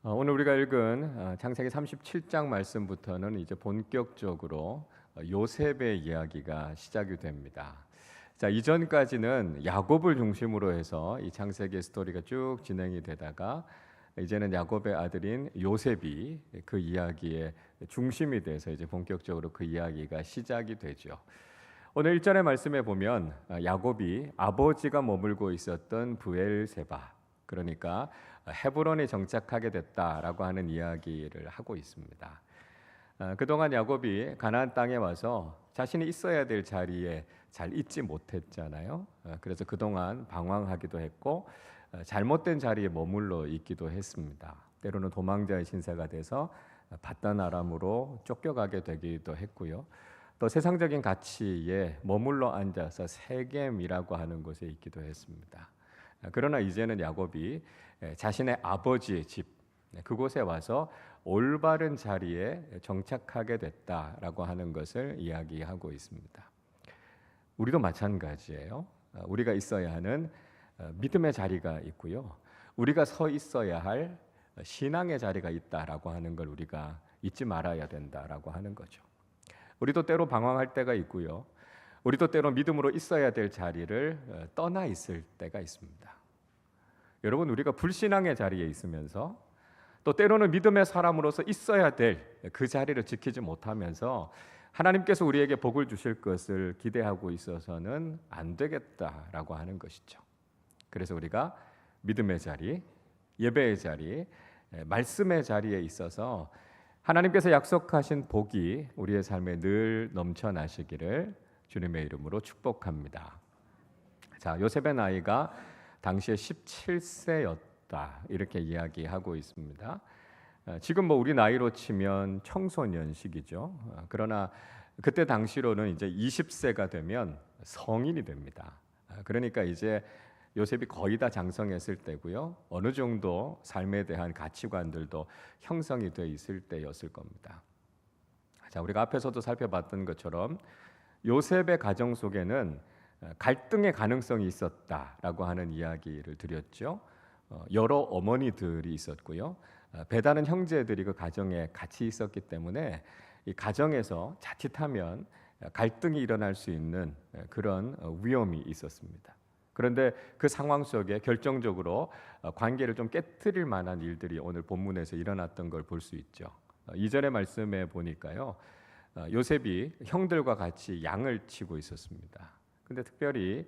오늘 우리가 읽은 창세기 37장 말씀부터는 이제 본격적으로 요셉의 이야기가 시작이 됩니다. 자, 이전까지는 야곱을 중심으로 해서 이 창세기 스토리가 쭉 진행이 되다가 이제는 야곱의 아들인 요셉이 그 이야기의 중심이 돼서 이제 본격적으로 그 이야기가 시작이 되죠. 오늘 1절의 말씀에 보면 야곱이 아버지가 머물고 있었던 브엘세바, 그러니까 헤브론에 정착하게 됐다라고 하는 이야기를 하고 있습니다. 그동안 야곱이 가나안 땅에 와서 자신이 있어야 될 자리에 잘 있지 못했잖아요. 그래서 그동안 방황하기도 했고 잘못된 자리에 머물러 있기도 했습니다. 때로는 도망자의 신세가 돼서 바단 아람으로 쫓겨가게 되기도 했고요. 또 세상적인 가치에 머물러 앉아서 세겜이라고 하는 곳에 있기도 했습니다. 그러나 이제는 야곱이 자신의 아버지의 집, 그곳에 와서 올바른 자리에 정착하게 됐다라고 하는 것을 이야기하고 있습니다. 우리도 마찬가지예요. 우리가 있어야 하는 믿음의 자리가 있고요. 우리가 서 있어야 할 신앙의 자리가 있다라고 하는 걸 우리가 잊지 말아야 된다라고 하는 거죠. 우리도 때로 방황할 때가 있고요. 우리도 때로 믿음으로 있어야 될 자리를 떠나 있을 때가 있습니다. 여러분, 우리가 불신앙의 자리에 있으면서 또 때로는 믿음의 사람으로서 있어야 될 그 자리를 지키지 못하면서 하나님께서 우리에게 복을 주실 것을 기대하고 있어서는 안 되겠다라고 하는 것이죠. 그래서 우리가 믿음의 자리, 예배의 자리, 말씀의 자리에 있어서 하나님께서 약속하신 복이 우리의 삶에 늘 넘쳐나시기를 주님의 이름으로 축복합니다. 자, 요셉의 나이가 당시에 17세였다 이렇게 이야기하고 있습니다. 지금 우리 나이로 치면 청소년 시기죠. 그러나 그때 당시로는 이제 20세가 되면 성인이 됩니다. 그러니까 이제 요셉이 거의 다 장성했을 때고요. 어느 정도 삶에 대한 가치관들도 형성이 돼 있을 때였을 겁니다. 자, 우리가 앞에서도 살펴봤던 것처럼 요셉의 가정 속에는 갈등의 가능성이 있었다라고 하는 이야기를 드렸죠. 여러 어머니들이 있었고요. 배다른 형제들이 그 가정에 같이 있었기 때문에 이 가정에서 자칫하면 갈등이 일어날 수 있는 그런 위험이 있었습니다. 그런데 그 상황 속에 결정적으로 관계를 좀 깨트릴 만한 일들이 오늘 본문에서 일어났던 걸 볼 수 있죠. 2절의 말씀에 보니까요. 요셉이 형들과 같이 양을 치고 있었습니다. 근데 특별히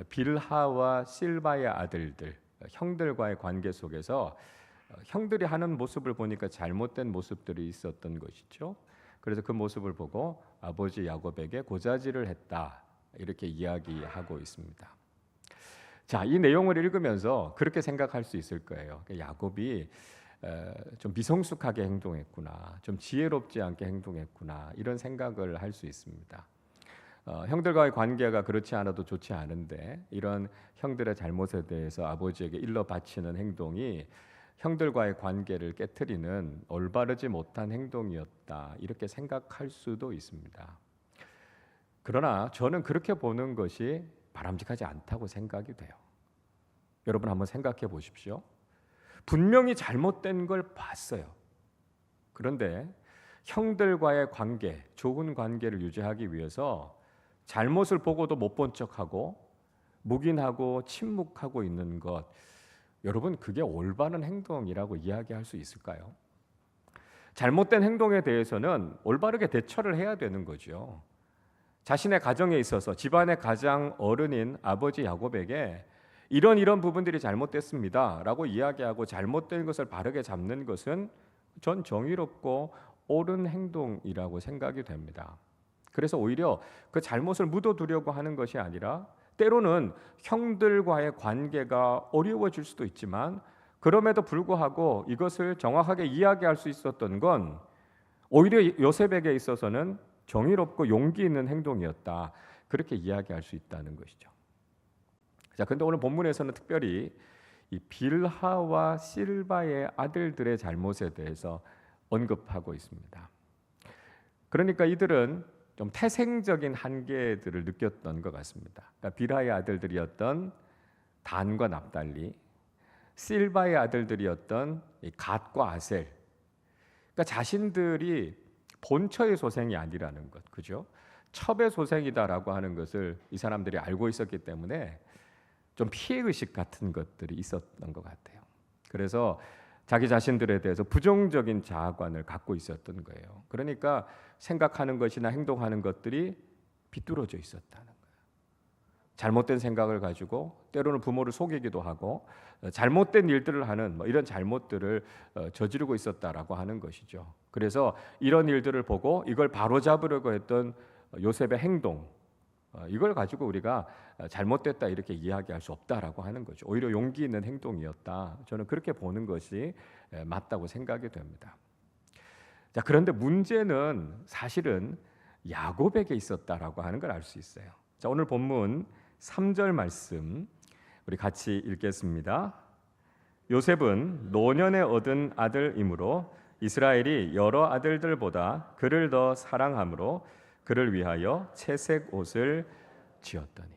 빌하와 실바의 아들들, 형들과의 관계 속에서 형들이 하는 모습을 보니까 잘못된 모습들이 있었던 것이죠. 그래서 그 모습을 보고 아버지 야곱에게 고자질을 했다 이렇게 이야기하고 있습니다. 자, 이 내용을 읽으면서 그렇게 생각할 수 있을 거예요. 야곱이 좀 미성숙하게 행동했구나, 좀 지혜롭지 않게 행동했구나 이런 생각을 할 수 있습니다. 형들과의 관계가 그렇지 않아도 좋지 않은데 이런 형들의 잘못에 대해서 아버지에게 일러 바치는 행동이 형들과의 관계를 깨트리는 올바르지 못한 행동이었다 이렇게 생각할 수도 있습니다. 그러나 저는 그렇게 보는 것이 바람직하지 않다고 생각이 돼요. 여러분 한번 생각해 보십시오. 분명히 잘못된 걸 봤어요. 그런데 형들과의 관계, 좋은 관계를 유지하기 위해서 잘못을 보고도 못 본 척하고 묵인하고 침묵하고 있는 것, 여러분 그게 올바른 행동이라고 이야기할 수 있을까요? 잘못된 행동에 대해서는 올바르게 대처를 해야 되는 거죠. 자신의 가정에 있어서 집안의 가장 어른인 아버지 야곱에게 이런 부분들이 잘못됐습니다 라고 이야기하고 잘못된 것을 바르게 잡는 것은 전 정의롭고 옳은 행동이라고 생각이 됩니다. 그래서 오히려 그 잘못을 묻어두려고 하는 것이 아니라 때로는 형들과의 관계가 어려워질 수도 있지만 그럼에도 불구하고 이것을 정확하게 이야기할 수 있었던 건 오히려 요셉에게 있어서는 정의롭고 용기 있는 행동이었다. 그렇게 이야기할 수 있다는 것이죠. 자, 근데 오늘 본문에서는 특별히 이 빌하와 실바의 아들들의 잘못에 대해서 언급하고 있습니다. 그러니까 이들은 좀 태생적인 한계들을 느꼈던 것 같습니다. 그러니까 빌하의 아들들이었던 단과 납달리, 실바의 아들들이었던 이 갓과 아셀, 그러니까 자신들이 본처의 소생이 아니라는 것, 그죠? 첩의 소생이다라고 하는 것을 이 사람들이 알고 있었기 때문에 좀 피해 의식 같은 것들이 있었던 것 같아요. 그래서 자기 자신들에 대해서 부정적인 자아관을 갖고 있었던 거예요. 그러니까 생각하는 것이나 행동하는 것들이 비뚤어져 있었다는 거예요. 잘못된 생각을 가지고 때로는 부모를 속이기도 하고 잘못된 일들을 하는 이런 잘못들을 저지르고 있었다라고 하는 것이죠. 그래서 이런 일들을 보고 이걸 바로잡으려고 했던 요셉의 행동, 이걸 가지고 우리가 잘못됐다 이렇게 이야기할 수 없다라고 하는 거죠. 오히려 용기 있는 행동이었다. 저는 그렇게 보는 것이 맞다고 생각이 됩니다. 자, 그런데 문제는 사실은 야곱에게 있었다라고 하는 걸 알 수 있어요. 자, 오늘 본문 3절 말씀 우리 같이 읽겠습니다. 요셉은 노년에 얻은 아들이므로 이스라엘이 여러 아들들보다 그를 더 사랑함으로 그를 위하여 채색 옷을 지었더니.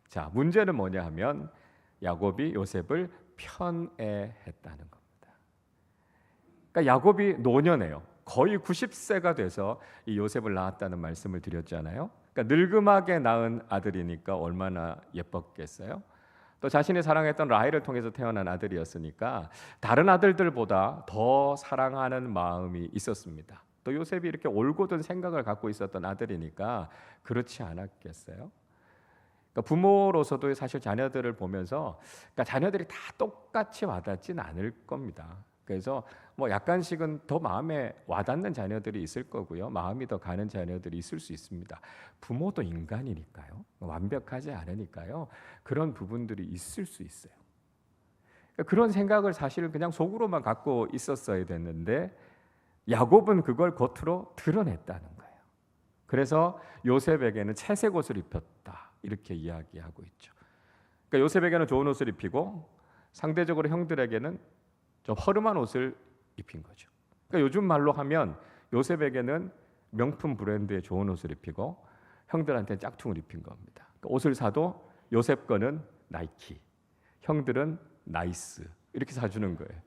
자, 문제는 뭐냐 하면 야곱이 요셉을 편애했다는 겁니다. 그러니까 야곱이 노년이에요. 거의 90세가 돼서 이 요셉을 낳았다는 말씀을 드렸잖아요. 그러니까 늙음하게 낳은 아들이니까 얼마나 예뻤겠어요. 또 자신이 사랑했던 라헬을 통해서 태어난 아들이었으니까 다른 아들들보다 더 사랑하는 마음이 있었습니다. 또 요셉이 이렇게 올곧은 생각을 갖고 있었던 아들이니까 그렇지 않았겠어요? 그러니까 부모로서도 사실 자녀들을 보면서 그러니까 자녀들이 다 똑같이 와닿지는 않을 겁니다. 그래서 약간씩은 더 마음에 와닿는 자녀들이 있을 거고요. 마음이 더 가는 자녀들이 있을 수 있습니다. 부모도 인간이니까요. 완벽하지 않으니까요. 그런 부분들이 있을 수 있어요. 그러니까 그런 생각을 사실 그냥 속으로만 갖고 있었어야 됐는데 야곱은 그걸 겉으로 드러냈다는 거예요. 그래서 요셉에게는 채색 옷을 입혔다 이렇게 이야기하고 있죠. 그러니까 요셉에게는 좋은 옷을 입히고 상대적으로 형들에게는 좀 허름한 옷을 입힌 거죠. 그러니까 요즘 말로 하면 요셉에게는 명품 브랜드의 좋은 옷을 입히고 형들한테는 짝퉁을 입힌 겁니다. 그러니까 옷을 사도 요셉 거는 나이키, 형들은 나이스 이렇게 사주는 거예요.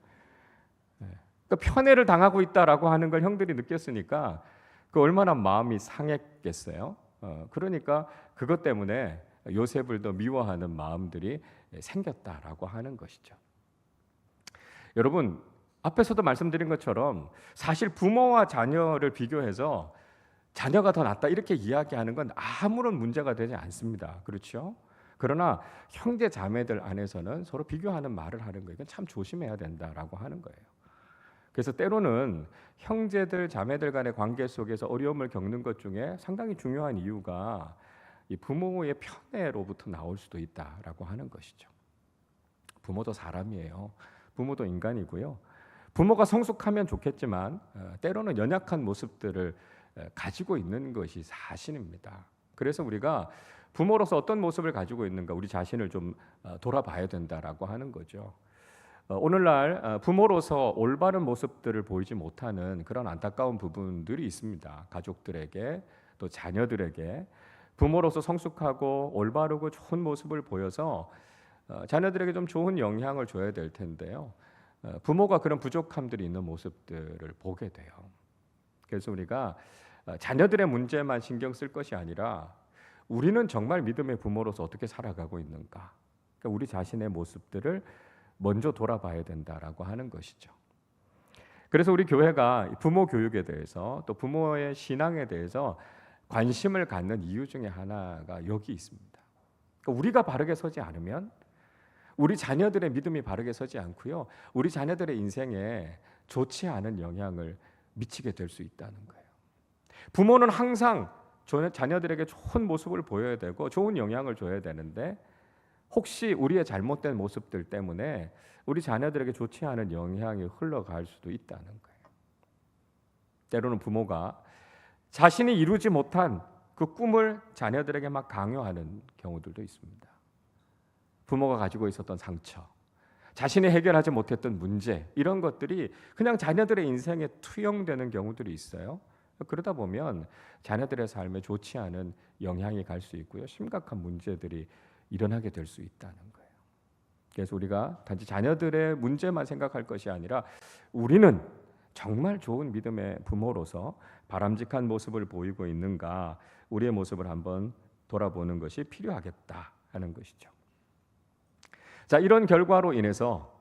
그러니까 편애를 당하고 있다라고 하는 걸 형들이 느꼈으니까 그 얼마나 마음이 상했겠어요. 그러니까 그것 때문에 요셉을 더 미워하는 마음들이 생겼다라고 하는 것이죠. 여러분, 앞에서도 말씀드린 것처럼 사실 부모와 자녀를 비교해서 자녀가 더 낫다 이렇게 이야기하는 건 아무런 문제가 되지 않습니다. 그렇죠? 그러나 형제 자매들 안에서는 서로 비교하는 말을 하는 거 이건 참 조심해야 된다라고 하는 거예요. 그래서 때로는 형제들 자매들 간의 관계 속에서 어려움을 겪는 것 중에 상당히 중요한 이유가 이 부모의 편애로부터 나올 수도 있다라고 하는 것이죠. 부모도 사람이에요. 부모도 인간이고요. 부모가 성숙하면 좋겠지만 때로는 연약한 모습들을 가지고 있는 것이 사실입니다. 그래서 우리가 부모로서 어떤 모습을 가지고 있는가 우리 자신을 좀 돌아봐야 된다라고 하는 거죠. 오늘날 부모로서 올바른 모습들을 보이지 못하는 그런 안타까운 부분들이 있습니다. 가족들에게 또 자녀들에게 부모로서 성숙하고 올바르고 좋은 모습을 보여서 자녀들에게 좀 좋은 영향을 줘야 될 텐데요. 부모가 그런 부족함들이 있는 모습들을 보게 돼요. 그래서 우리가 자녀들의 문제만 신경 쓸 것이 아니라 우리는 정말 믿음의 부모로서 어떻게 살아가고 있는가? 그러니까 우리 자신의 모습들을 먼저 돌아봐야 된다라고 하는 것이죠. 그래서 우리 교회가 부모 교육에 대해서 또 부모의 신앙에 대해서 관심을 갖는 이유 중에 하나가 여기 있습니다. 그러니까 우리가 바르게 서지 않으면 우리 자녀들의 믿음이 바르게 서지 않고요. 우리 자녀들의 인생에 좋지 않은 영향을 미치게 될 수 있다는 거예요. 부모는 항상 자녀들에게 좋은 모습을 보여야 되고 좋은 영향을 줘야 되는데 혹시 우리의 잘못된 모습들 때문에 우리 자녀들에게 좋지 않은 영향이 흘러갈 수도 있다는 거예요. 때로는 부모가 자신이 이루지 못한 그 꿈을 자녀들에게 막 강요하는 경우들도 있습니다. 부모가 가지고 있었던 상처, 자신이 해결하지 못했던 문제 이런 것들이 그냥 자녀들의 인생에 투영되는 경우들이 있어요. 그러다 보면 자녀들의 삶에 좋지 않은 영향이 갈 수 있고요. 심각한 문제들이 일어나게 될 수 있다는 거예요. 그래서 우리가 단지 자녀들의 문제만 생각할 것이 아니라 우리는 정말 좋은 믿음의 부모로서 바람직한 모습을 보이고 있는가, 우리의 모습을 한번 돌아보는 것이 필요하겠다 하는 것이죠. 자, 이런 결과로 인해서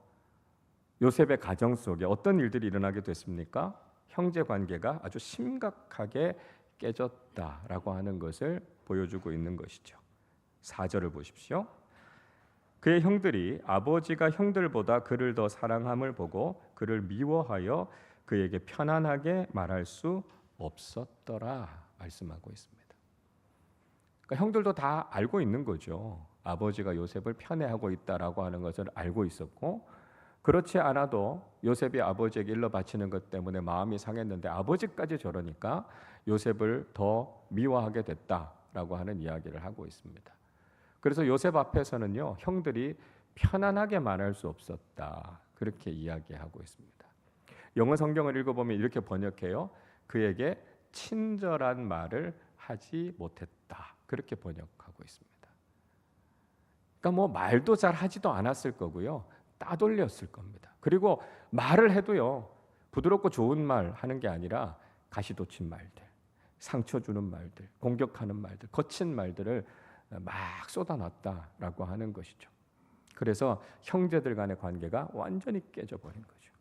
요셉의 가정 속에 어떤 일들이 일어나게 됐습니까? 형제 관계가 아주 심각하게 깨졌다라고 하는 것을 보여주고 있는 것이죠. 4절을 보십시오. 그의 형들이 아버지가 형들보다 그를 더 사랑함을 보고 그를 미워하여 그에게 편안하게 말할 수 없었더라 말씀하고 있습니다. 그러니까 형들도 다 알고 있는 거죠. 아버지가 요셉을 편애하고 있다라고 하는 것을 알고 있었고, 그렇지 않아도 요셉이 아버지에게 일러 바치는 것 때문에 마음이 상했는데 아버지까지 저러니까 요셉을 더 미워하게 됐다라고 하는 이야기를 하고 있습니다. 그래서 요셉 앞에서는요, 형들이 편안하게 말할 수 없었다, 그렇게 이야기하고 있습니다. 영어 성경을 읽어보면 이렇게 번역해요. 그에게 친절한 말을 하지 못했다, 그렇게 번역하고 있습니다. 그러니까 뭐 말도 잘 하지도 않았을 거고요, 따돌렸을 겁니다. 그리고 말을 해도요, 부드럽고 좋은 말 하는 게 아니라 가시돋친 말들, 상처 주는 말들, 공격하는 말들, 거친 말들을 막 쏟아놨다라고 하는 것이죠. 그래서 형제들 간의 관계가 완전히 깨져버린 거죠.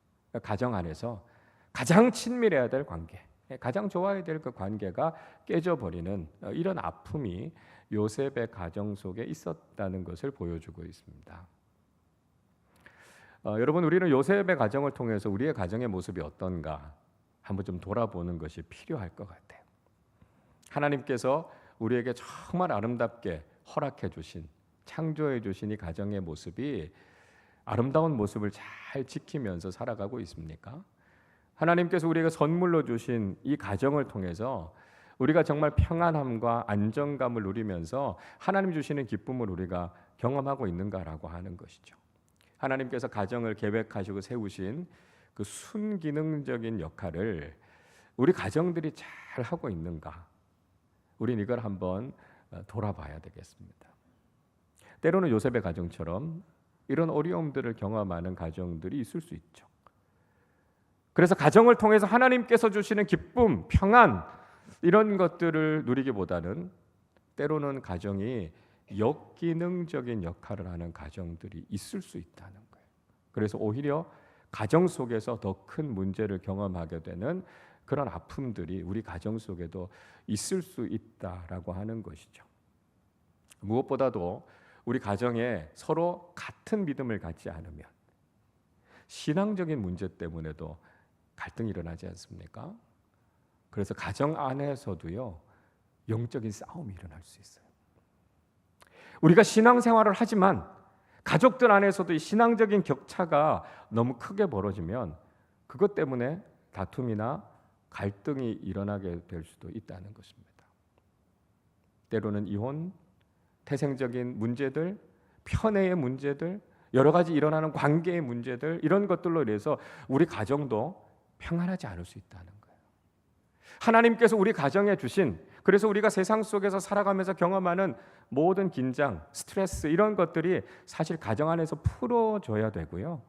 가정 안에서 가장 친밀해야 될 관계, 가장 좋아야 될 그 관계가 깨져버리는 이런 아픔이 요셉의 가정 속에 있었다는 것을 보여주고 있습니다. 여러분, 우리는 요셉의 가정을 통해서 우리의 가정의 모습이 어떤가 한번 좀 돌아보는 것이 필요할 것 같아요. 하나님께서 우리에게 정말 아름답게 허락해 주신, 창조해 주신 이 가정의 모습이 아름다운 모습을 잘 지키면서 살아가고 있습니까? 하나님께서 우리에게 선물로 주신 이 가정을 통해서 우리가 정말 평안함과 안정감을 누리면서 하나님 주시는 기쁨을 우리가 경험하고 있는가라고 하는 것이죠. 하나님께서 가정을 계획하시고 세우신 그 순기능적인 역할을 우리 가정들이 잘 하고 있는가? 우린 이걸 한번 돌아봐야 되겠습니다. 때로는 요셉의 가정처럼 이런 어려움들을 경험하는 가정들이 있을 수 있죠. 그래서 가정을 통해서 하나님께서 주시는 기쁨, 평안, 이런 것들을 누리기보다는 때로는 가정이 역기능적인 역할을 하는 가정들이 있을 수 있다는 거예요. 그래서 오히려 가정 속에서 더 큰 문제를 경험하게 되는 그런 아픔들이 우리 가정 속에도 있을 수 있다라고 하는 것이죠. 무엇보다도 우리 가정에 서로 같은 믿음을 갖지 않으면 신앙적인 문제 때문에도 갈등이 일어나지 않습니까? 그래서 가정 안에서도요, 영적인 싸움이 일어날 수 있어요. 우리가 신앙생활을 하지만 가족들 안에서도 이 신앙적인 격차가 너무 크게 벌어지면 그것 때문에 다툼이나 갈등이 일어나게 될 수도 있다는 것입니다. 때로는 이혼, 태생적인 문제들, 편애의 문제들, 여러 가지 일어나는 관계의 문제들, 이런 것들로 인해서 우리 가정도 평안하지 않을 수 있다는 거예요. 하나님께서 우리 가정에 주신, 그래서 우리가 세상 속에서 살아가면서 경험하는 모든 긴장, 스트레스, 이런 것들이 사실 가정 안에서 풀어져야 되고요,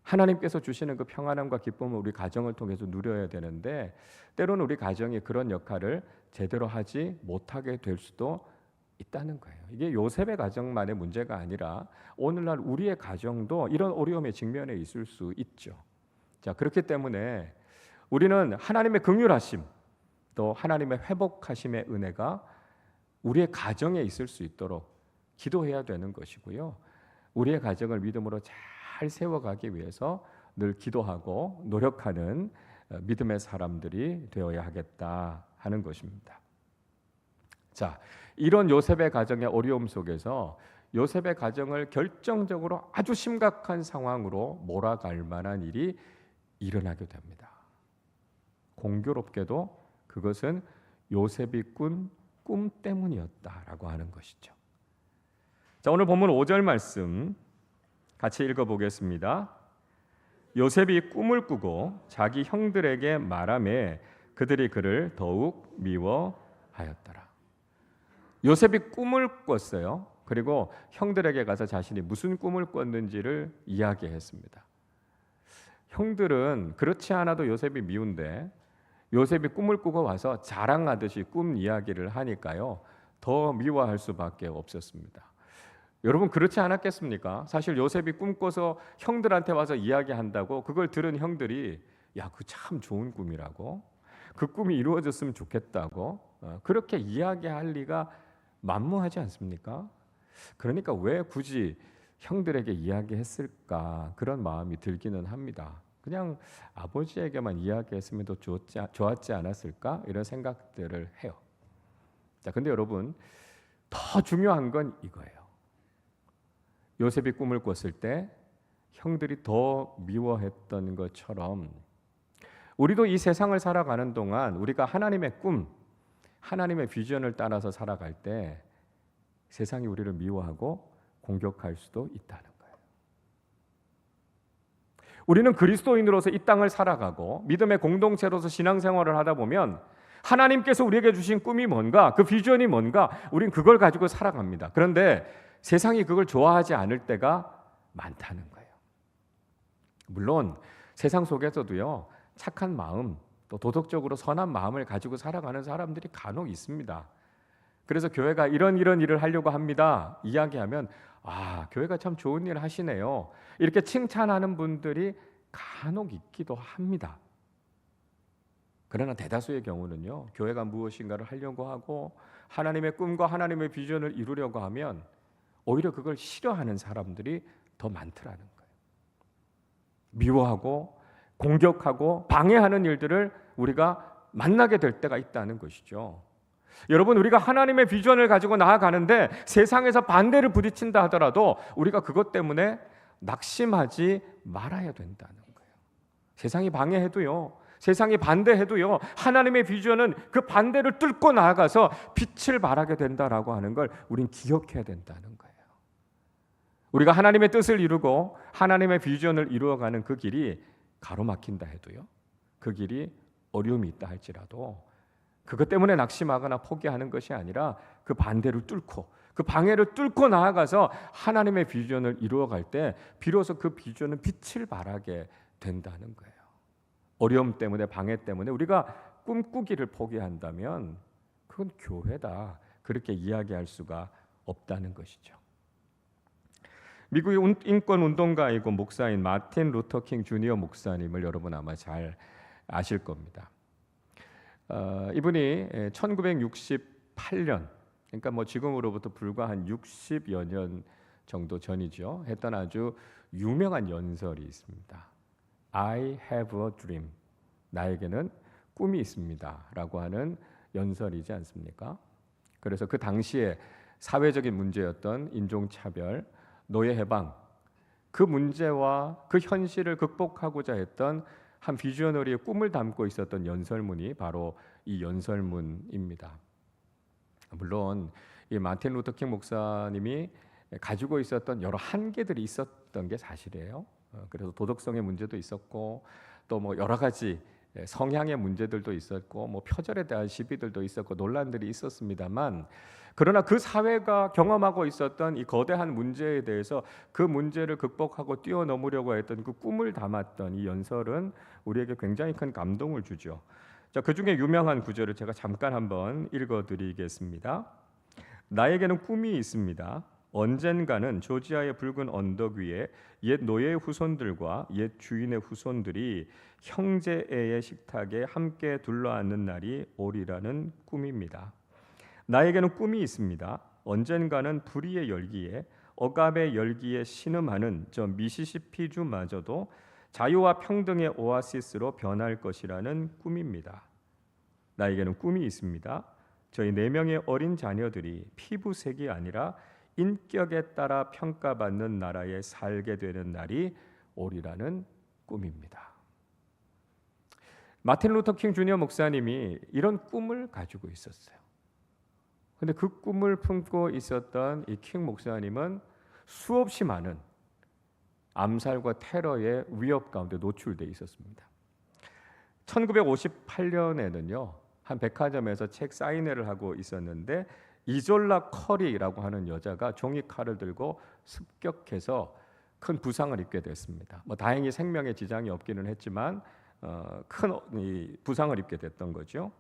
하나님께서 주시는 그 평안함과 기쁨을 우리 가정을 통해서 누려야 되는데 때로는 우리 가정이 그런 역할을 제대로 하지 못하게 될 수도 있다는 거예요. 이게 요셉의 가정만의 문제가 아니라 오늘날 우리의 가정도 이런 어려움에 직면해 있을 수 있죠. 자, 그렇기 때문에 우리는 하나님의 긍휼하심, 또 하나님의 회복하심의 은혜가 우리의 가정에 있을 수 있도록 기도해야 되는 것이고요, 우리의 가정을 믿음으로 잘 세워가기 위해서 늘 기도하고 노력하는 믿음의 사람들이 되어야 하겠다 하는 것입니다. 자, 이런 요셉의 가정의 어려움 속에서 요셉의 가정을 결정적으로 아주 심각한 상황으로 몰아갈 만한 일이 일어나게 됩니다. 공교롭게도 그것은 요셉이 꾼 꿈 때문이었다라고 하는 것이죠. 자, 오늘 본문 5절 말씀 같이 읽어보겠습니다. 요셉이 꿈을 꾸고 자기 형들에게 말하매 그들이 그를 더욱 미워하였더라. 요셉이 꿈을 꿨어요. 그리고 형들에게 가서 자신이 무슨 꿈을 꿨는지를 이야기했습니다. 형들은 그렇지 않아도 요셉이 미운데 요셉이 꿈을 꾸고 와서 자랑하듯이 꿈 이야기를 하니까요, 더 미워할 수밖에 없었습니다. 여러분 그렇지 않았겠습니까? 사실 요셉이 꿈 꿔서 형들한테 와서 이야기한다고 그걸 들은 형들이 야, 그 참 좋은 꿈이라고, 그 꿈이 이루어졌으면 좋겠다고 그렇게 이야기할 리가 만무하지 않습니까? 그러니까 왜 굳이 형들에게 이야기했을까 그런 마음이 들기는 합니다. 그냥 아버지에게만 이야기했으면 더 좋았지 않았을까 이런 생각들을 해요. 자, 근데 여러분 더 중요한 건 이거예요. 요셉이 꿈을 꿨을 때 형들이 더 미워했던 것처럼 우리도 이 세상을 살아가는 동안 우리가 하나님의 꿈, 하나님의 비전을 따라서 살아갈 때 세상이 우리를 미워하고 공격할 수도 있다는 거예요. 우리는 그리스도인으로서 이 땅을 살아가고 믿음의 공동체로서 신앙생활을 하다 보면 하나님께서 우리에게 주신 꿈이 뭔가, 그 비전이 뭔가, 우린 그걸 가지고 살아갑니다. 그런데 세상이 그걸 좋아하지 않을 때가 많다는 거예요. 물론 세상 속에서도요, 착한 마음, 또 도덕적으로 선한 마음을 가지고 살아가는 사람들이 간혹 있습니다. 그래서 교회가 이런 일을 하려고 합니다 이야기하면 아, 교회가 참 좋은 일 하시네요 이렇게 칭찬하는 분들이 간혹 있기도 합니다. 그러나 대다수의 경우는요, 교회가 무엇인가를 하려고 하고 하나님의 꿈과 하나님의 비전을 이루려고 하면 오히려 그걸 싫어하는 사람들이 더 많더라는 거예요. 미워하고 공격하고 방해하는 일들을 우리가 만나게 될 때가 있다는 것이죠. 여러분, 우리가 하나님의 비전을 가지고 나아가는데 세상에서 반대를 부딪힌다 하더라도 우리가 그것 때문에 낙심하지 말아야 된다는 거예요. 세상이 방해해도요, 세상이 반대해도요, 하나님의 비전은 그 반대를 뚫고 나아가서 빛을 발하게 된다라고 하는 걸 우린 기억해야 된다는 거예요. 우리가 하나님의 뜻을 이루고 하나님의 비전을 이루어가는 그 길이 가로막힌다 해도요, 그 길이 어려움이 있다 할지라도 그것 때문에 낙심하거나 포기하는 것이 아니라 그 반대를 뚫고 그 방해를 뚫고 나아가서 하나님의 비전을 이루어갈 때 비로소 그 비전은 빛을 발하게 된다는 거예요. 어려움 때문에, 방해 때문에 우리가 꿈꾸기를 포기한다면 그건 교회다, 그렇게 이야기할 수가 없다는 것이죠. 미국의 인권운동가이고 목사인 마틴 루터 킹 주니어 목사님을 여러분 아마 잘 아실 겁니다. 이분이 1968년, 그러니까 뭐 지금으로부터 불과 한 60여 년 정도 전이죠, 했던 아주 유명한 연설이 있습니다. I have a dream. 나에게는 꿈이 있습니다 라고 하는 연설이지 않습니까? 그래서 그 당시에 사회적인 문제였던 인종차별, 노예해방, 그 문제와 그 현실을 극복하고자 했던 한 비주너리의 꿈을 담고 있었던 연설문이 바로 이 연설문입니다. 물론 이 마틴 루터 킹 목사님이 가지고 있었던 여러 한계들이 있었던 게 사실이에요. 그래서 도덕성의 문제도 있었고 또 뭐 여러 가지 성향의 문제들도 있었고 뭐 표절에 대한 시비들도 있었고 논란들이 있었습니다만, 그러나 그 사회가 경험하고 있었던 이 거대한 문제에 대해서 그 문제를 극복하고 뛰어넘으려고 했던 그 꿈을 담았던 이 연설은 우리에게 굉장히 큰 감동을 주죠. 자, 그 중에 유명한 구절을 제가 잠깐 한번 읽어드리겠습니다. 나에게는 꿈이 있습니다. 언젠가는 조지아의 붉은 언덕 위에 옛 노예의 후손들과 옛 주인의 후손들이 형제애의 식탁에 함께 둘러앉는 날이 오리라는 꿈입니다. 나에게는 꿈이 있습니다. 언젠가는 불의의 열기에 억압의 열기에 신음하는 저 미시시피주마저도 자유와 평등의 오아시스로 변할 것이라는 꿈입니다. 나에게는 꿈이 있습니다. 저희 4명의 어린 자녀들이 피부색이 아니라 인격에 따라 평가받는 나라에 살게 되는 날이 오리라는 꿈입니다. 마틴 루터 킹 주니어 목사님이 이런 꿈을 가지고 있었어요. 근데 그 꿈을 품고 있었던 이 킹 목사님은 수없이 많은 암살과 테러의 위협 가운데 노출돼 있었습니다. 1958년에는요, 한 백화점에서 책 사인회를 하고 있었는데 이졸라 커리라고 하는 여자가 종이칼을 들고 습격해서 큰 부상을 입게 됐습니다. 다행히 생명에 지장이 없기는 했지만 큰 부상을 입게 됐던 거죠.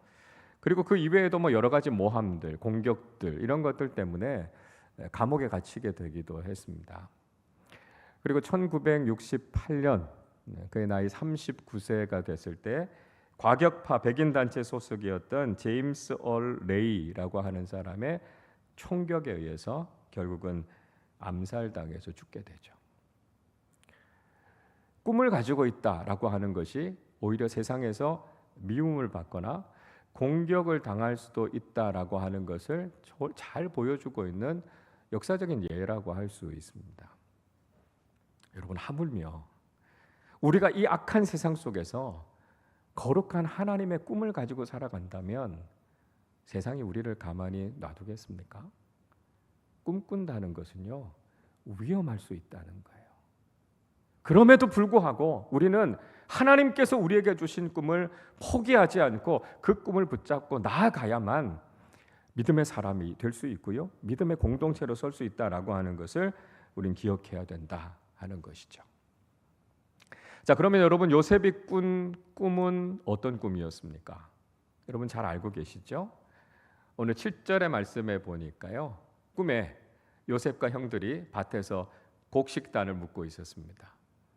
그리고 그 이외에도 여러 가지 모함들, 공격들 이런 것들 때문에 감옥에 갇히게 되기도 했습니다. 그리고 1968년 그의 나이 39세가 됐을 때 과격파 백인 단체 소속이었던 제임스 얼 레이라고 하는 사람의 총격에 의해서 결국은 암살당해서 죽게 되죠. 꿈을 가지고 있다라고 하는 것이 오히려 세상에서 미움을 받거나 공격을 당할 수도 있다라고 하는 것을 잘 보여주고 있는 역사적인 예라고 할 수 있습니다. 여러분, 하물며 우리가 이 악한 세상 속에서 거룩한 하나님의 꿈을 가지고 살아간다면 세상이 우리를 가만히 놔두겠습니까? 꿈꾼다는 것은요, 위험할 수 있다는 거예요. 그럼에도 불구하고 우리는 하나님께서 우리에게 주신 꿈을 포기하지 않고 그 꿈을 붙잡고 나아가야만 믿음의 사람이 될 수 있고요, 믿음의 공동체로 설 수 있다라고 하는 것을 우린 기억해야 된다 하는 것이죠. 자, 그러면 여러분, 요셉이 꾼 꿈은 어떤 꿈이었습니까? 여러분 잘 알고 계시죠? 오늘 7절의 말씀에 보니까요, 꿈에 요셉과 형들이 밭에서 곡식단을 묶고 있었습니다.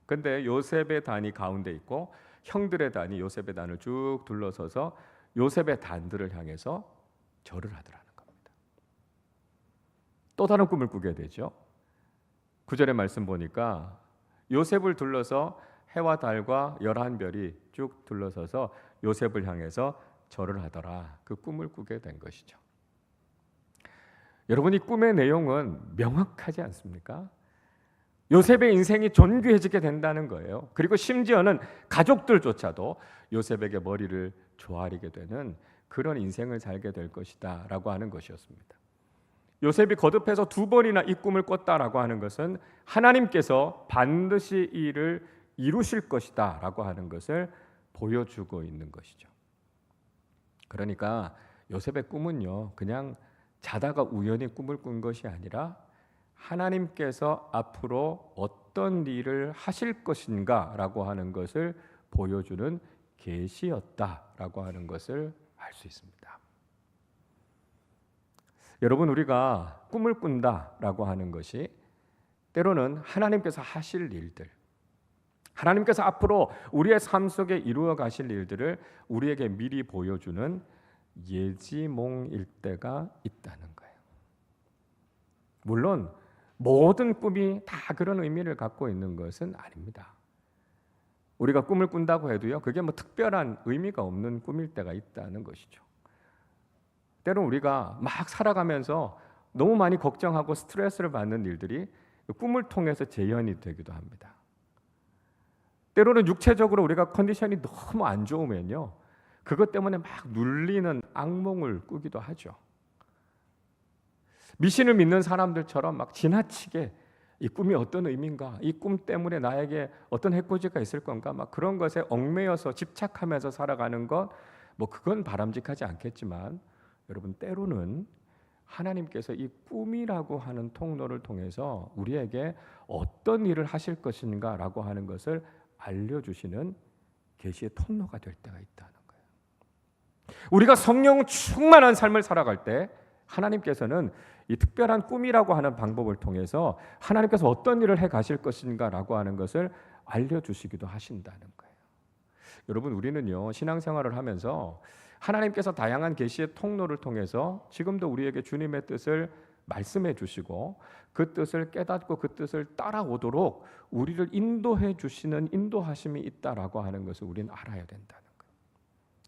근데 요셉의 단이 가운데 있고 형들의 단이 요셉의 단을 쭉 둘러서서 요셉의 단들을 향해서 절을 하더라는 겁니다. 또 다른 꿈을 꾸게 되죠. 9절의 말씀 보니까 요셉을 둘러서 해와 달과 11별이 쭉 둘러서서 요셉을 향해서 절을 하더라. 그 꿈을 꾸게 된 것이죠. 여러분, 이 꿈의 내용은 명확하지 않습니까? 요셉의 인생이 존귀해지게 된다는 거예요. 그리고 심지어는 가족들조차도 요셉에게 머리를 조아리게 되는 그런 인생을 살게 될 것이다 라고 하는 것이었습니다. 요셉이 거듭해서 2번이나 이 꿈을 꿨다라고 하는 것은 하나님께서 반드시 이 일을 이루실 것이다 라고 하는 것을 보여주고 있는 것이죠. 그러니까 요셉의 꿈은요, 그냥 자다가 우연히 꿈을 꾼 것이 아니라 하나님께서 앞으로 어떤 일을 하실 것인가 라고 하는 것을 보여주는 계시였다라고 하는 것을 알 수 있습니다. 여러분, 우리가 꿈을 꾼다라고 하는 것이 때로는 하나님께서 하실 일들, 하나님께서 앞으로 우리의 삶 속에 이루어 가실 일들을 우리에게 미리 보여주는 예지몽일 때가 있다는 거예요. 물론 모든 꿈이 다 그런 의미를 갖고 있는 것은 아닙니다. 우리가 꿈을 꾼다고 해도요, 그게 특별한 의미가 없는 꿈일 때가 있다는 것이죠. 때론 우리가 막 살아가면서 너무 많이 걱정하고 스트레스를 받는 일들이 꿈을 통해서 재현이 되기도 합니다. 때로는 육체적으로 우리가 컨디션이 너무 안 좋으면요, 그것 때문에 막 눌리는 악몽을 꾸기도 하죠. 미신을 믿는 사람들처럼 막 지나치게 이 꿈이 어떤 의미인가, 이 꿈 때문에 나에게 어떤 해코지가 있을 건가, 막 그런 것에 얽매여서 집착하면서 살아가는 것, 그건 바람직하지 않겠지만 여러분, 때로는 하나님께서 이 꿈이라고 하는 통로를 통해서 우리에게 어떤 일을 하실 것인가라고 하는 것을 알려주시는 계시의 통로가 될 때가 있다는 거예요. 우리가 성령 충만한 삶을 살아갈 때 하나님께서는 이 특별한 꿈이라고 하는 방법을 통해서 하나님께서 어떤 일을 해 가실 것인가라고 하는 것을 알려주시기도 하신다는 거예요. 여러분, 우리는요, 신앙생활을 하면서 하나님께서 다양한 계시의 통로를 통해서 지금도 우리에게 주님의 뜻을 말씀해 주시고 그 뜻을 깨닫고 그 뜻을 따라오도록 우리를 인도해 주시는 인도하심이 있다라고 하는 것을 우리는 알아야 된다는 거예요.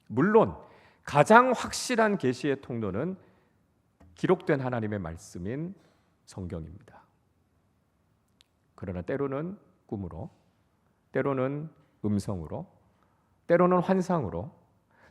물론 가장 확실한 계시의 통로는 기록된 하나님의 말씀인 성경입니다. 그러나 때로는 꿈으로, 때로는 음성으로, 때로는 환상으로,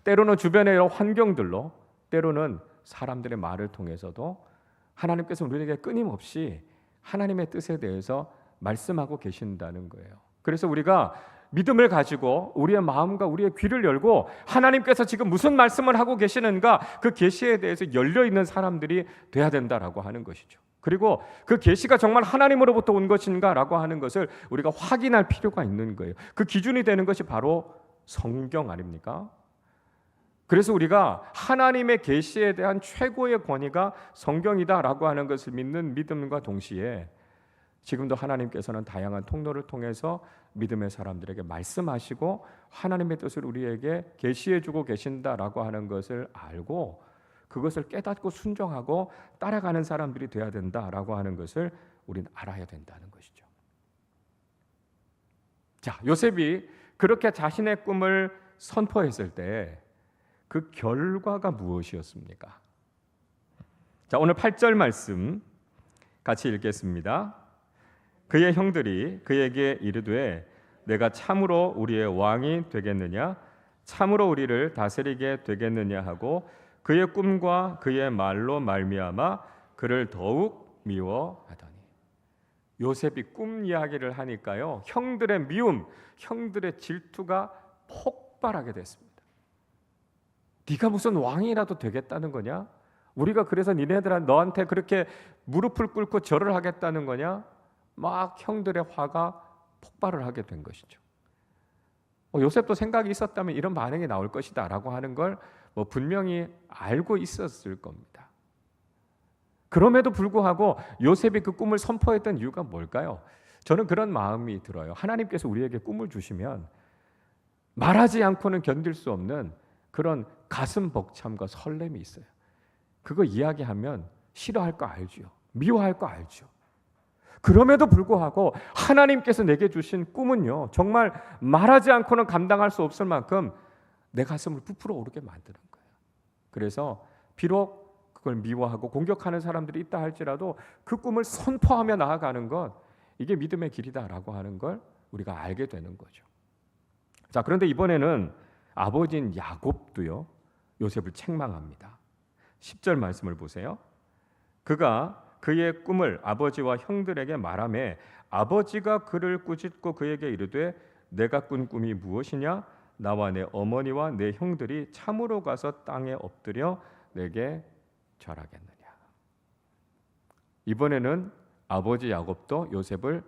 때로는 주변의 여러 환경들로, 때로는 사람들의 말을 통해서도 하나님께서 우리에게 끊임없이 하나님의 뜻에 대해서 말씀하고 계신다는 거예요. 그래서 우리가 믿음을 가지고 우리의 마음과 우리의 귀를 열고 하나님께서 지금 무슨 말씀을 하고 계시는가 그 계시에 대해서 열려 있는 사람들이 돼야 된다라고 하는 것이죠. 그리고 그 계시가 정말 하나님으로부터 온 것인가라고 하는 것을 우리가 확인할 필요가 있는 거예요. 그 기준이 되는 것이 바로 성경 아닙니까? 그래서 우리가 하나님의 계시에 대한 최고의 권위가 성경이다라고 하는 것을 믿는 믿음과 동시에 지금도 하나님께서는 다양한 통로를 통해서 믿음의 사람들에게 말씀하시고 하나님의 뜻을 우리에게 계시해 주고 계신다라고 하는 것을 알고 그것을 깨닫고 순종하고 따라가는 사람들이 되어야 된다라고 하는 것을 우리는 알아야 된다는 것이죠. 자, 요셉이 그렇게 자신의 꿈을 선포했을 때 그 결과가 무엇이었습니까? 자, 오늘 8절 말씀 같이 읽겠습니다. 그의 형들이 그에게 이르되 내가 참으로 우리의 왕이 되겠느냐 참으로 우리를 다스리게 되겠느냐 하고 그의 꿈과 그의 말로 말미암아 그를 더욱 미워하더니. 요셉이 꿈 이야기를 하니까요, 형들의 미움, 형들의 질투가 폭발하게 됐습니다. 네가 무슨 왕이라도 되겠다는 거냐? 우리가 그래서 니네들한 너한테 그렇게 무릎을 꿇고 절을 하겠다는 거냐? 막 형들의 화가 폭발을 하게 된 것이죠. 요셉도 생각이 있었다면 이런 반응이 나올 것이다라고 하는 걸 분명히 알고 있었을 겁니다. 그럼에도 불구하고 요셉이 그 꿈을 선포했던 이유가 뭘까요? 저는 그런 마음이 들어요. 하나님께서 우리에게 꿈을 주시면 말하지 않고는 견딜 수 없는 그런 가슴 벅참과 설렘이 있어요. 그거 이야기하면 싫어할 거 알죠. 미워할 거 알죠. 그럼에도 불구하고 하나님께서 내게 주신 꿈은요, 정말 말하지 않고는 감당할 수 없을 만큼 내 가슴을 부풀어 오르게 만드는 거예요. 그래서 비록 그걸 미워하고 공격하는 사람들이 있다 할지라도 그 꿈을 선포하며 나아가는 것, 이게 믿음의 길이다라고 하는 걸 우리가 알게 되는 거죠. 자, 그런데 이번에는 아버지인 야곱도요, 요셉을 책망합니다. 10절 말씀을 보세요. 그가 그의 꿈을 아버지와 형들에게 말하매 아버지가 그를 꾸짖고 그에게 이르되 내가 꾼 꿈이 무엇이냐? 나와 내 어머니와 내 형들이 참으로 가서 땅에 엎드려 내게 절하겠느냐. 이번에는 아버지 야곱도 요셉을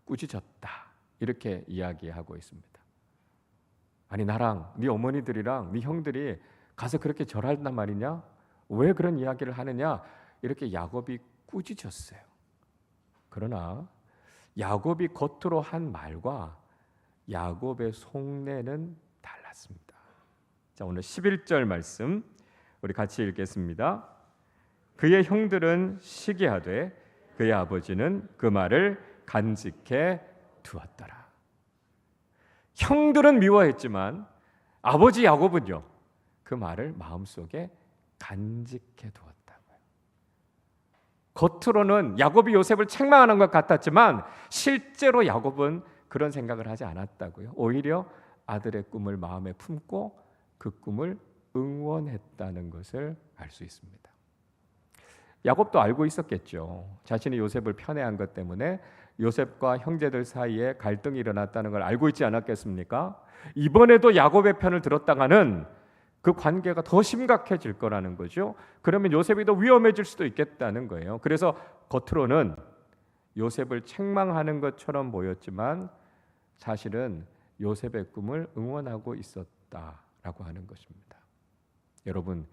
꾸짖었다, 이렇게 이야기하고 있습니다. 아니, 나랑 네 어머니들이랑 네 형들이 가서 그렇게 절한단 말이냐? 왜 그런 이야기를 하느냐? 이렇게 야곱이 꾸짖었어요. 그러나 야곱이 겉으로 한 말과 야곱의 속내는 달랐습니다. 자, 오늘 11절 말씀 우리 같이 읽겠습니다. 그의 형들은 시기하되 그의 아버지는 그 말을 간직해 두었더라. 형들은 미워했지만 아버지 야곱은요, 그 말을 마음속에 간직해 두었다고요. 겉으로는 야곱이 요셉을 책망하는 것 같았지만 실제로 야곱은 그런 생각을 하지 않았다고요. 오히려 아들의 꿈을 마음에 품고 그 꿈을 응원했다는 것을 알 수 있습니다. 야곱도 알고 있었겠죠. 자신이 요셉을 편애한 것 때문에 요셉과 형제들 사이에 갈등이 일어났다는 걸 알고 있지 않았겠습니까? 이번에도 야곱의 편을 들었다가는 그 관계가 더 심각해질 거라는 거죠. 그러면 요셉이 더 위험해질 수도 있겠다는 거예요. 그래서 겉으로는 요셉을 책망하는 것처럼 보였지만 사실은 요셉의 꿈을 응원하고 있었다라고 하는 것입니다. 여러분,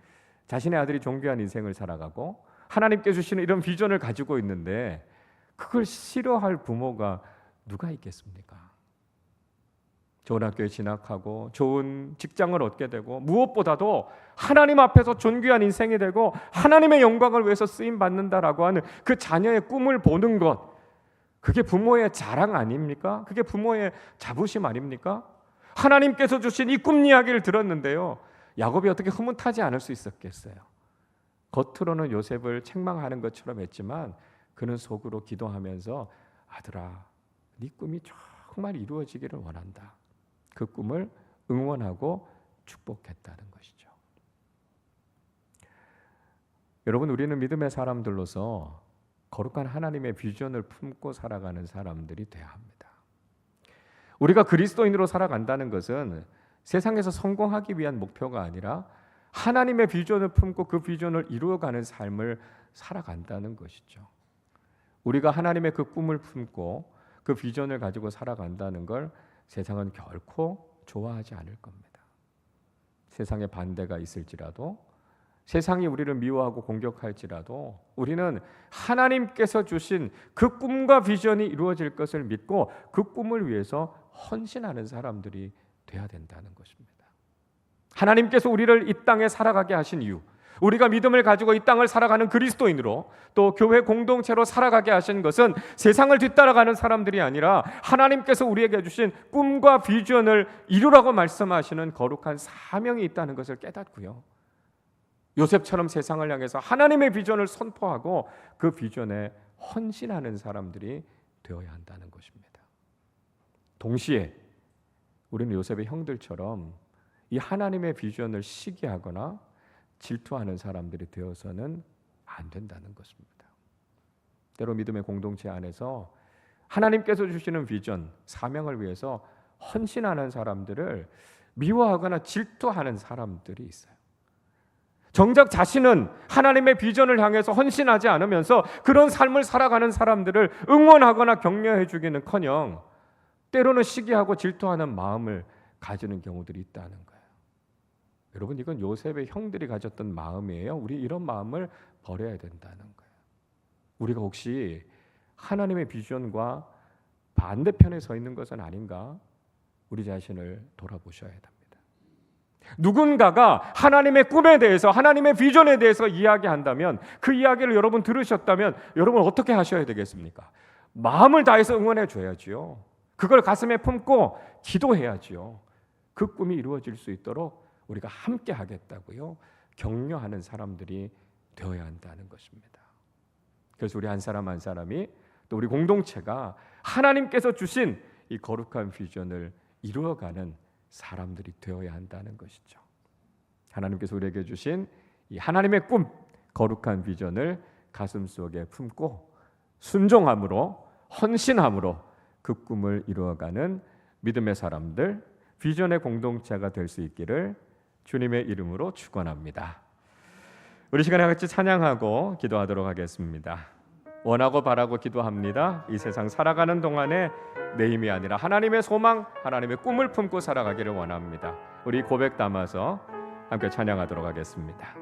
자신의 아들이 존귀한 인생을 살아가고 하나님께 주시는 이런 비전을 가지고 있는데 그걸 싫어할 부모가 누가 있겠습니까? 좋은 학교에 진학하고 좋은 직장을 얻게 되고 무엇보다도 하나님 앞에서 존귀한 인생이 되고 하나님의 영광을 위해서 쓰임 받는다라고 하는 그 자녀의 꿈을 보는 것, 그게 부모의 자랑 아닙니까? 그게 부모의 자부심 아닙니까? 하나님께서 주신 이 꿈 이야기를 들었는데요, 야곱이 어떻게 흐뭇하지 않을 수 있었겠어요? 겉으로는 요셉을 책망하는 것처럼 했지만 그는 속으로 기도하면서 아들아, 네 꿈이 정말 이루어지기를 원한다. 그 꿈을 응원하고 축복했다는 것이죠. 여러분, 우리는 믿음의 사람들로서 거룩한 하나님의 비전을 품고 살아가는 사람들이 되어야 합니다. 우리가 그리스도인으로 살아간다는 것은 세상에서 성공하기 위한 목표가 아니라 하나님의 비전을 품고 그 비전을 이루어가는 삶을 살아간다는 것이죠. 우리가 하나님의 그 꿈을 품고 그 비전을 가지고 살아간다는 걸 세상은 결코 좋아하지 않을 겁니다. 세상에 반대가 있을지라도, 세상이 우리를 미워하고 공격할지라도 우리는 하나님께서 주신 그 꿈과 비전이 이루어질 것을 믿고 그 꿈을 위해서 헌신하는 사람들이 돼야 된다는 것입니다. 하나님께서 우리를 이 땅에 살아가게 하신 이유, 우리가 믿음을 가지고 이 땅을 살아가는 그리스도인으로 또 교회 공동체로 살아가게 하신 것은 세상을 뒤따라가는 사람들이 아니라 하나님께서 우리에게 주신 꿈과 비전을 이루라고 말씀하시는 거룩한 사명이 있다는 것을 깨닫고요, 요셉처럼 세상을 향해서 하나님의 비전을 선포하고 그 비전에 헌신하는 사람들이 되어야 한다는 것입니다. 동시에 우리는 요셉의 형들처럼 이 하나님의 비전을 시기하거나 질투하는 사람들이 되어서는 안 된다는 것입니다. 때로 믿음의 공동체 안에서 하나님께서 주시는 비전, 사명을 위해서 헌신하는 사람들을 미워하거나 질투하는 사람들이 있어요. 정작 자신은 하나님의 비전을 향해서 헌신하지 않으면서 그런 삶을 살아가는 사람들을 응원하거나 격려해 주기는커녕 때로는 시기하고 질투하는 마음을 가지는 경우들이 있다는 거예요. 여러분, 이건 요셉의 형들이 가졌던 마음이에요. 우리 이런 마음을 버려야 된다는 거예요. 우리가 혹시 하나님의 비전과 반대편에 서 있는 것은 아닌가? 우리 자신을 돌아보셔야 됩니다. 누군가가 하나님의 꿈에 대해서, 하나님의 비전에 대해서 이야기한다면, 그 이야기를 여러분 들으셨다면 여러분 어떻게 하셔야 되겠습니까? 마음을 다해서 응원해 줘야지요. 그걸 가슴에 품고 기도해야지요. 그 꿈이 이루어질 수 있도록 우리가 함께 하겠다고요, 격려하는 사람들이 되어야 한다는 것입니다. 그래서 우리 한 사람 한 사람이, 또 우리 공동체가 하나님께서 주신 이 거룩한 비전을 이루어가는 사람들이 되어야 한다는 것이죠. 하나님께서 우리에게 주신 이 하나님의 꿈, 거룩한 비전을 가슴속에 품고 순종함으로, 헌신함으로 그 꿈을 이루어가는 믿음의 사람들, 비전의 공동체가 될 수 있기를 주님의 이름으로 축원합니다. 우리 시간에 같이 찬양하고 기도하도록 하겠습니다. 원하고 바라고 기도합니다. 이 세상 살아가는 동안에 내 힘이 아니라 하나님의 소망, 하나님의 꿈을 품고 살아가기를 원합니다. 우리 고백 담아서 함께 찬양하도록 하겠습니다.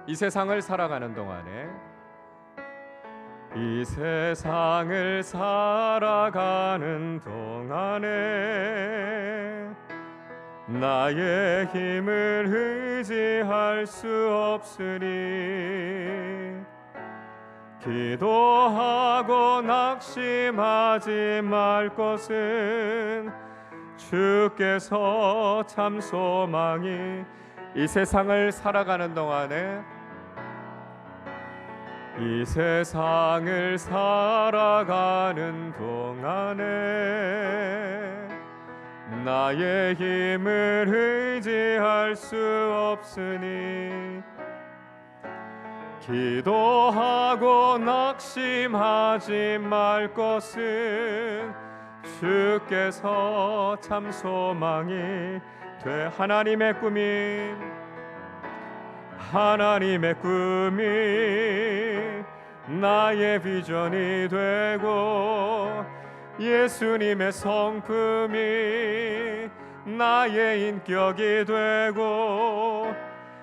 이 세상을 살아가는 동안에, 이 세상을 살아가는 동안에 나의 힘을 의지할 수 없으니 기도하고 낙심하지 말 것은 주께서 참 소망이. 이 세상을 살아가는 동안에, 이 세상을 살아가는 동안에 나의 힘을 의지할 수 없으니 기도하고 낙심하지 말 것은 주께서 참 소망이 돼. 하나님의 꿈이, 하나님의 꿈이 나의 비전이 되고 예수님의 성품이 나의 인격이 되고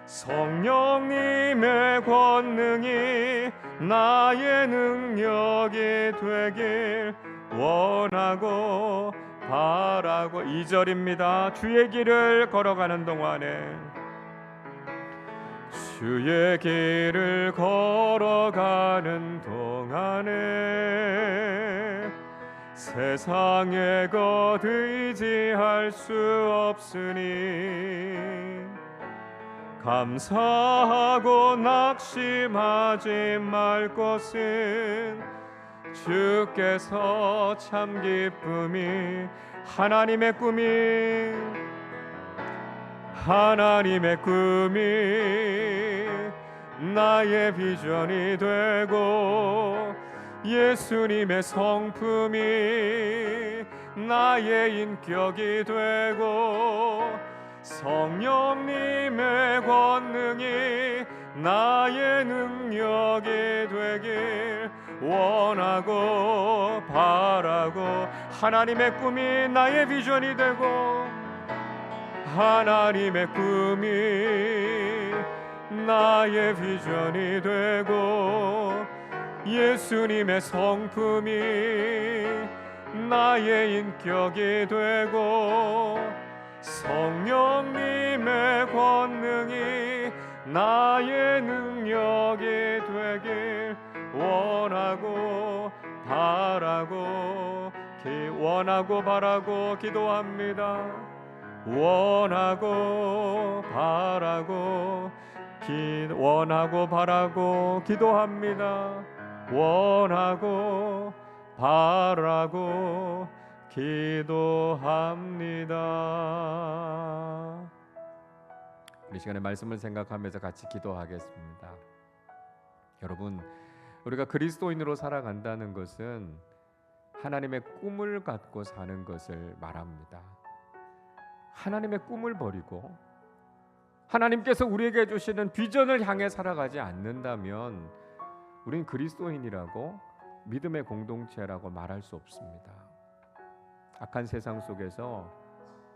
성령님의 권능이 나의 능력이 되길 원하고 바라고. 2절입니다. 주의 길을 걸어가는 동안에, 주의 길을 걸어가는 동안에 세상의 것 의지할 수 없으니 감사하고 낙심하지 말 것은 주께서 참 기쁨이. 하나님의 꿈이, 하나님의 꿈이 나의 비전이 되고 예수님의 성품이 나의 인격이 되고 성령님의 권능이 나의 능력이 되길 원하고 바라고, 하나님의 꿈이 나의 비전이 되고 하나님의 꿈이 나의 비전이 되고 예수님의 성품이 나의 인격이 되고 성령님의 권능이 나의 능력이 되길 원하고 바라고 기도합니다. 원하고 바라고 기도합니다. 원하고 바라고 기도합니다. 우리 시간에 말씀을 생각하면서 같이 기도하겠습니다. 여러분, 우리가 그리스도인으로 살아간다는 것은 하나님의 꿈을 갖고 사는 것을 말합니다. 하나님의 꿈을 버리고 하나님께서 우리에게 주시는 비전을 향해 살아가지 않는다면 우린 그리스도인이라고, 믿음의 공동체라고 말할 수 없습니다. 악한 세상 속에서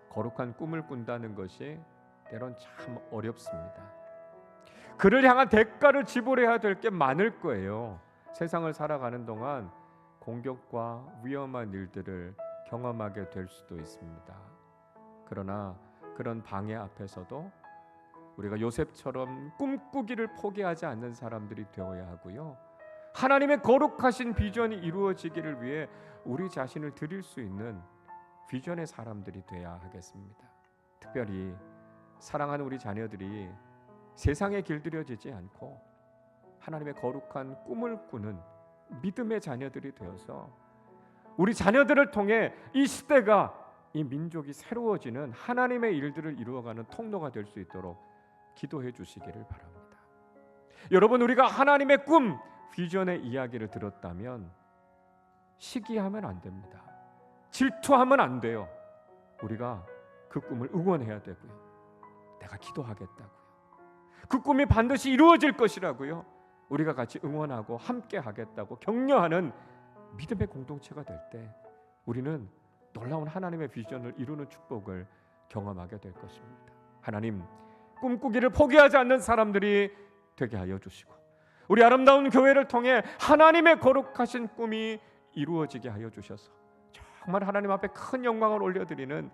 거룩한 꿈을 꾼다는 것이 때론 참 어렵습니다. 그를 향한 대가를 지불해야 될 게 많을 거예요. 세상을 살아가는 동안 공격과 위험한 일들을 경험하게 될 수도 있습니다. 그러나 그런 방해 앞에서도 우리가 요셉처럼 꿈꾸기를 포기하지 않는 사람들이 되어야 하고요, 하나님의 거룩하신 비전이 이루어지기를 위해 우리 자신을 드릴 수 있는 비전의 사람들이 되어야 하겠습니다. 특별히 사랑하는 우리 자녀들이 세상에 길들여지지 않고 하나님의 거룩한 꿈을 꾸는 믿음의 자녀들이 되어서 우리 자녀들을 통해 이 시대가, 이 민족이 새로워지는 하나님의 일들을 이루어가는 통로가 될 수 있도록 기도해 주시기를 바랍니다. 여러분, 우리가 하나님의 꿈, 비전의 이야기를 들었다면 시기하면 안 됩니다. 질투하면 안 돼요. 우리가 그 꿈을 응원해야 되고요, 내가 기도하겠다고요, 그 꿈이 반드시 이루어질 것이라고요, 우리가 같이 응원하고 함께 하겠다고 격려하는 믿음의 공동체가 될 때 우리는 놀라운 하나님의 비전을 이루는 축복을 경험하게 될 것입니다. 하나님, 꿈꾸기를 포기하지 않는 사람들이 되게 하여 주시고 우리 아름다운 교회를 통해 하나님의 거룩하신 꿈이 이루어지게 하여 주셔서 정말 하나님 앞에 큰 영광을 올려드리는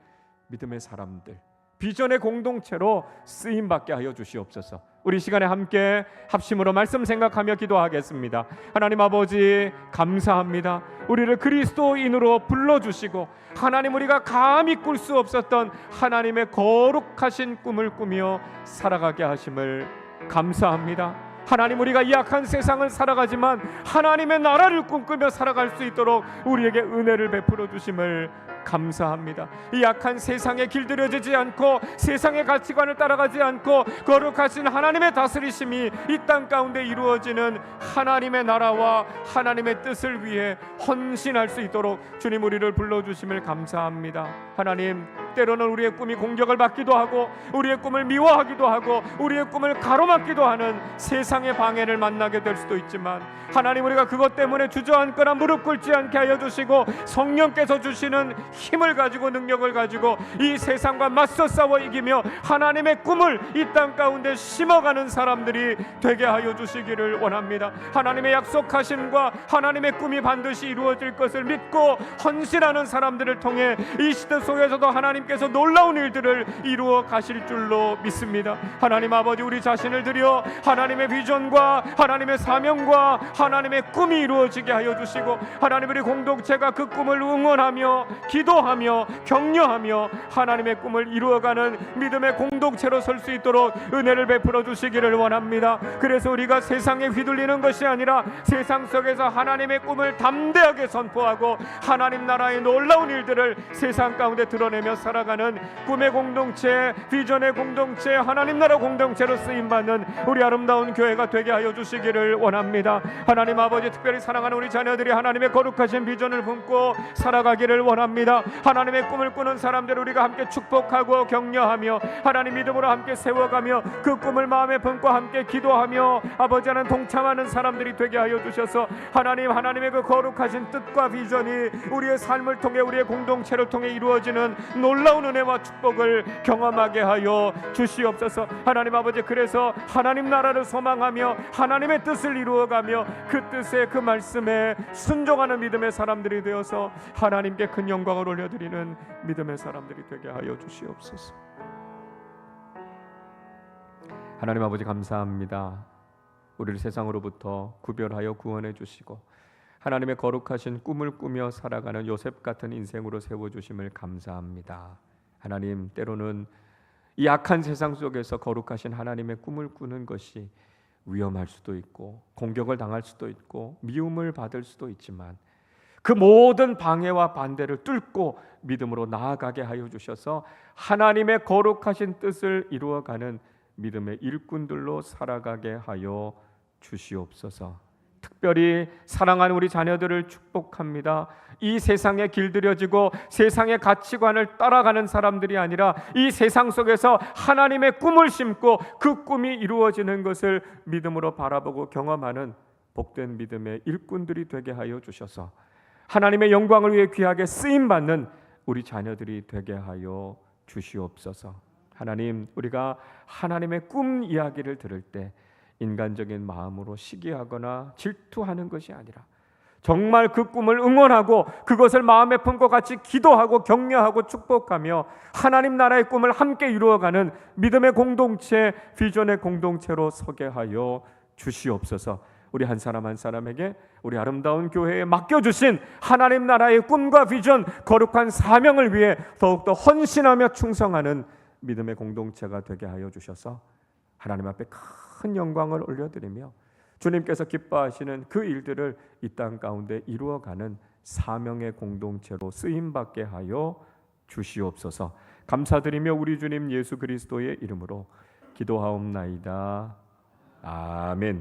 믿음의 사람들, 비전의 공동체로 쓰임받게 하여 주시옵소서. 우리 시간에 함께 합심으로 말씀 생각하며 기도하겠습니다. 하나님 아버지, 감사합니다. 우리를 그리스도인으로 불러주시고 하나님, 우리가 감히 꿀 수 없었던 하나님의 거룩하신 꿈을 꾸며 살아가게 하심을 감사합니다. 하나님, 우리가 이 악한 세상을 살아가지만 하나님의 나라를 꿈꾸며 살아갈 수 있도록 우리에게 은혜를 베풀어 주심을 감사합니다. 이 악한 세상에 길들여지지 않고 세상의 가치관을 따라가지 않고 거룩하신 하나님의 다스리심이 이 땅 가운데 이루어지는 하나님의 나라와 하나님의 뜻을 위해 헌신할 수 있도록 주님 우리를 불러주심을 감사합니다. 하나님, 때로는 우리의 꿈이 공격을 받기도 하고 우리의 꿈을 미워하기도 하고 우리의 꿈을 가로막기도 하는 세상의 방해를 만나게 될 수도 있지만 하나님, 우리가 그것 때문에 주저앉거나 무릎 꿇지 않게 하여 주시고 성령께서 주시는 힘을 가지고 능력을 가지고 이 세상과 맞서 싸워 이기며 하나님의 꿈을 이 땅 가운데 심어가는 사람들이 되게 하여 주시기를 원합니다. 하나님의 약속하심과 하나님의 꿈이 반드시 이루어질 것을 믿고 헌신하는 사람들을 통해 이 시대 속에서도 하나님께서 놀라운 일들을 이루어 가실 줄로 믿습니다. 하나님 아버지, 우리 자신을 드려 하나님의 비전과 하나님의 사명과 하나님의 꿈이 이루어지게 하여 주시고 하나님, 우리 공동체가 그 꿈을 응원하며 기도하며 격려하며 하나님의 꿈을 이루어가는 믿음의 공동체로 설 수 있도록 은혜를 베풀어 주시기를 원합니다. 그래서 우리가 세상에 휘둘리는 것이 아니라 세상 속에서 하나님의 꿈을 담대하게 선포하고 하나님 나라의 놀라운 일들을 세상 가운데 드러내며 살아가는 꿈의 공동체, 비전의 공동체, 하나님 나라 공동체로 쓰임받는 우리 아름다운 교회가 되게 하여 주시기를 원합니다. 하나님 아버지, 특별히 사랑하는 우리 자녀들이 하나님의 거룩하신 비전을 품고 살아가기를 원합니다. 하나님의 꿈을 꾸는 사람들을 우리가 함께 축복하고 격려하며 하나님 믿음으로 함께 세워가며 그 꿈을 마음에 품고 함께 기도하며 아버지 하나님 동참하는 사람들이 되게 하여 주셔서 하나님의 그 거룩하신 뜻과 비전이 우리의 삶을 통해 우리의 공동체를 통해 이루어지는 놀라운 은혜와 축복을 경험하게 하여 주시옵소서. 하나님 아버지, 그래서 하나님 나라를 소망하며 하나님의 뜻을 이루어가며 그 뜻에 그 말씀에 순종하는 믿음의 사람들이 되어서 하나님께 큰 영광을 올려드리는 믿음의 사람들이 되게 하여 주시옵소서. 하나님 아버지, 감사합니다. 우리를 세상으로부터 구별하여 구원해 주시고 하나님의 거룩하신 꿈을 꾸며 살아가는 요셉 같은 인생으로 세워주심을 감사합니다. 하나님, 때로는 이 악한 세상 속에서 거룩하신 하나님의 꿈을 꾸는 것이 위험할 수도 있고 공격을 당할 수도 있고 미움을 받을 수도 있지만 그 모든 방해와 반대를 뚫고 믿음으로 나아가게 하여 주셔서 하나님의 거룩하신 뜻을 이루어가는 믿음의 일꾼들로 살아가게 하여 주시옵소서. 특별히 사랑하는 우리 자녀들을 축복합니다. 이 세상에 길들여지고 세상의 가치관을 따라가는 사람들이 아니라 이 세상 속에서 하나님의 꿈을 심고 그 꿈이 이루어지는 것을 믿음으로 바라보고 경험하는 복된 믿음의 일꾼들이 되게 하여 주셔서 하나님의 영광을 위해 귀하게 쓰임받는 우리 자녀들이 되게 하여 주시옵소서. 하나님, 우리가 하나님의 꿈 이야기를 들을 때 인간적인 마음으로 시기하거나 질투하는 것이 아니라 정말 그 꿈을 응원하고 그것을 마음에 품고 같이 기도하고 격려하고 축복하며 하나님 나라의 꿈을 함께 이루어가는 믿음의 공동체, 비전의 공동체로 서게 하여 주시옵소서. 우리 한 사람 한 사람에게 우리 아름다운 교회에 맡겨주신 하나님 나라의 꿈과 비전, 거룩한 사명을 위해 더욱더 헌신하며 충성하는 믿음의 공동체가 되게 하여 주셔서 하나님 앞에 큰 영광을 올려드리며 주님께서 기뻐하시는 그 일들을 이 땅 가운데 이루어가는 사명의 공동체로 쓰임받게 하여 주시옵소서. 감사드리며 우리 주님 예수 그리스도의 이름으로 기도하옵나이다. 아멘.